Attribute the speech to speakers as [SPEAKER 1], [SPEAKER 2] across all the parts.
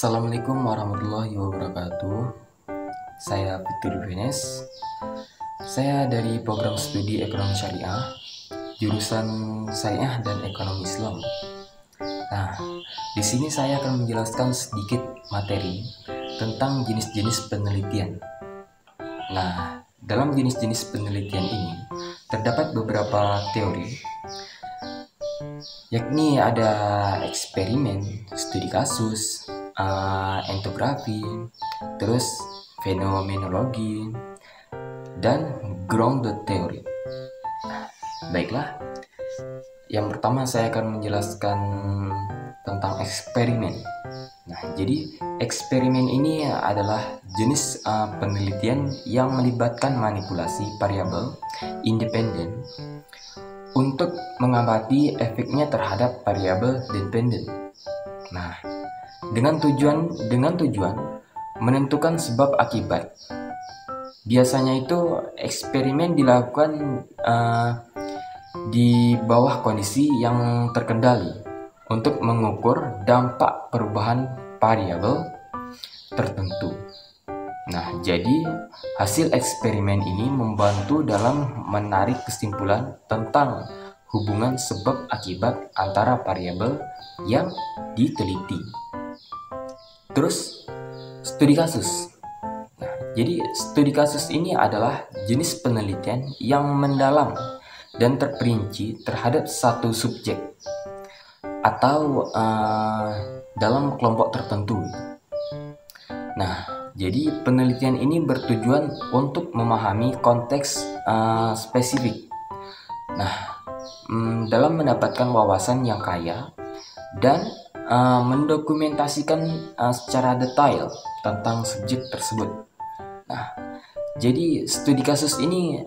[SPEAKER 1] Assalamualaikum warahmatullahi wabarakatuh. Saya Fitur Venes. Saya dari program studi Ekonomi Syariah, jurusan Syariah dan Ekonomi Islam. Nah, di sini saya akan menjelaskan sedikit materi tentang jenis-jenis penelitian. Nah, dalam jenis-jenis penelitian ini terdapat beberapa teori, yakni ada eksperimen, studi kasus, etnografi, terus fenomenologi, dan grounded theory. Baiklah, yang pertama saya akan menjelaskan tentang eksperimen. Nah, jadi eksperimen ini adalah jenis penelitian yang melibatkan manipulasi variabel independen untuk mengamati efeknya terhadap variabel dependen. Nah, dengan tujuan menentukan sebab akibat. Biasanya itu eksperimen dilakukan di bawah kondisi yang terkendali untuk mengukur dampak perubahan variabel tertentu. Nah, jadi hasil eksperimen ini membantu dalam menarik kesimpulan tentang hubungan sebab akibat antara variabel yang diteliti. Terus, studi kasus. Nah, jadi studi kasus ini adalah jenis penelitian yang mendalam dan terperinci terhadap satu subjek atau dalam kelompok tertentu. Nah, jadi penelitian ini bertujuan untuk memahami konteks spesifik. Nah, dalam mendapatkan wawasan yang kaya dan mendokumentasikan secara detail tentang subjek tersebut. Nah, jadi studi kasus ini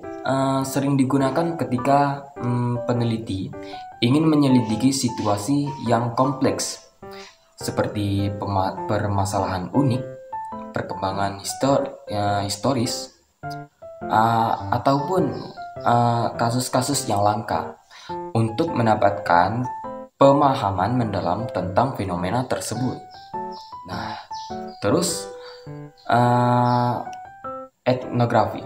[SPEAKER 1] sering digunakan ketika peneliti ingin menyelidiki situasi yang kompleks seperti permasalahan unik, perkembangan historis, ataupun kasus-kasus yang langka untuk mendapatkan pemahaman mendalam tentang fenomena tersebut. Nah, terus etnografi.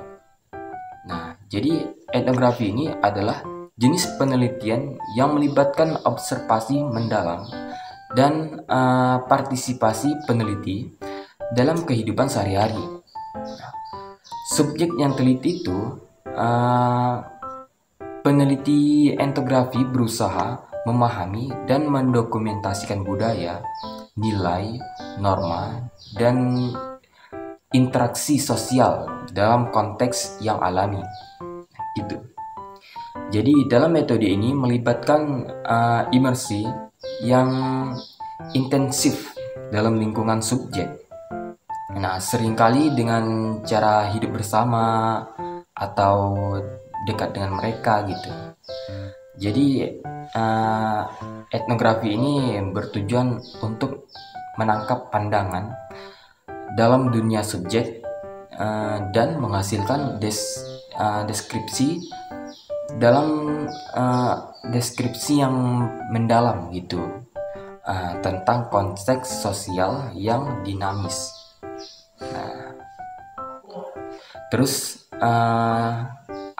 [SPEAKER 1] Nah, jadi etnografi ini adalah jenis penelitian yang melibatkan observasi mendalam dan partisipasi peneliti dalam kehidupan sehari-hari. Nah, subjek yang teliti itu peneliti etnografi berusaha memahami dan mendokumentasikan budaya, nilai, norma, dan interaksi sosial dalam konteks yang alami. Gitu. Jadi dalam metode ini melibatkan imersi yang intensif dalam lingkungan subjek. Nah, seringkali dengan cara hidup bersama atau dekat dengan mereka gitu. Jadi etnografi ini bertujuan untuk menangkap pandangan dalam dunia subjek dan menghasilkan deskripsi dalam deskripsi yang mendalam gitu tentang konteks sosial yang dinamis. Nah, terus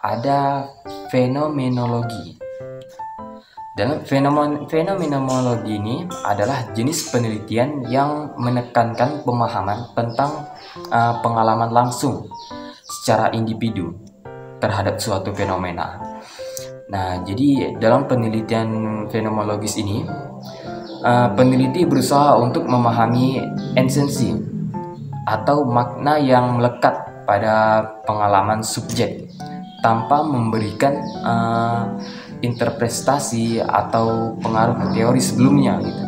[SPEAKER 1] ada fenomenologi. Dalam fenomenologi ini adalah jenis penelitian yang menekankan pemahaman tentang pengalaman langsung secara individu terhadap suatu fenomena. Nah, jadi dalam penelitian fenomenologis ini, peneliti berusaha untuk memahami esensi atau makna yang melekat pada pengalaman subjek tanpa memberikan interpretasi atau pengaruh teori sebelumnya gitu.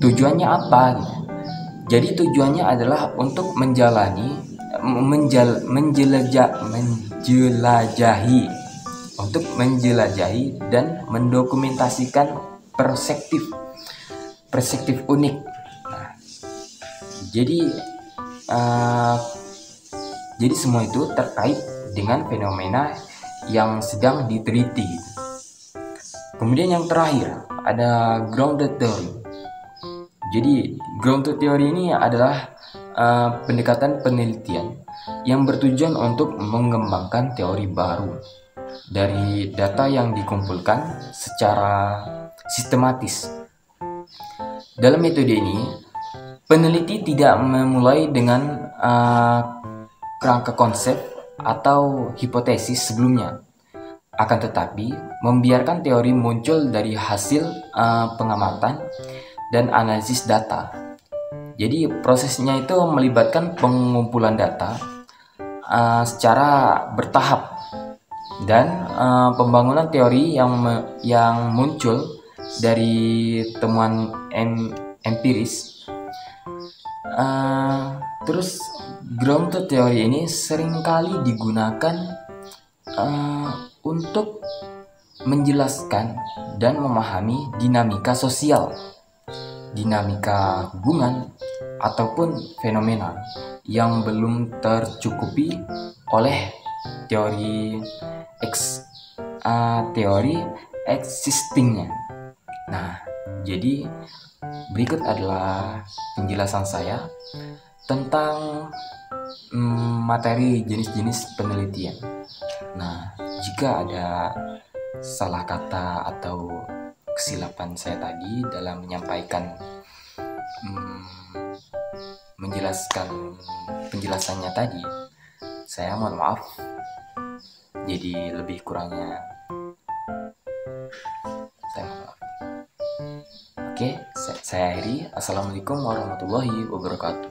[SPEAKER 1] Tujuannya apa gitu? Jadi tujuannya adalah untuk menjelajahi dan mendokumentasikan perspektif unik. Nah, jadi semua itu terkait dengan fenomena yang sedang diteliti. Kemudian yang terakhir ada grounded theory.
[SPEAKER 2] Jadi ground truth theory ini adalah pendekatan penelitian yang bertujuan untuk mengembangkan teori baru dari data yang dikumpulkan secara sistematis. Dalam metode ini, peneliti tidak memulai dengan kerangka konsep atau hipotesis sebelumnya, akan tetapi membiarkan teori muncul dari hasil pengamatan dan analisis data. Jadi prosesnya itu melibatkan pengumpulan data secara bertahap dan pembangunan teori yang muncul dari temuan empiris. Terus ground truth theory ini seringkali digunakan untuk menjelaskan dan memahami dinamika sosial, dinamika hubungan, ataupun fenomena yang belum tercukupi oleh teori existingnya. Nah, jadi berikut adalah penjelasan saya tentang materi jenis-jenis penelitian. Nah, jika ada salah kata atau kesilapan saya tadi dalam menyampaikan menjelaskan penjelasannya tadi, saya mohon maaf. Jadi lebih kurangnya saya mohon maaf. Oke, saya akhiri. Assalamualaikum warahmatullahi wabarakatuh.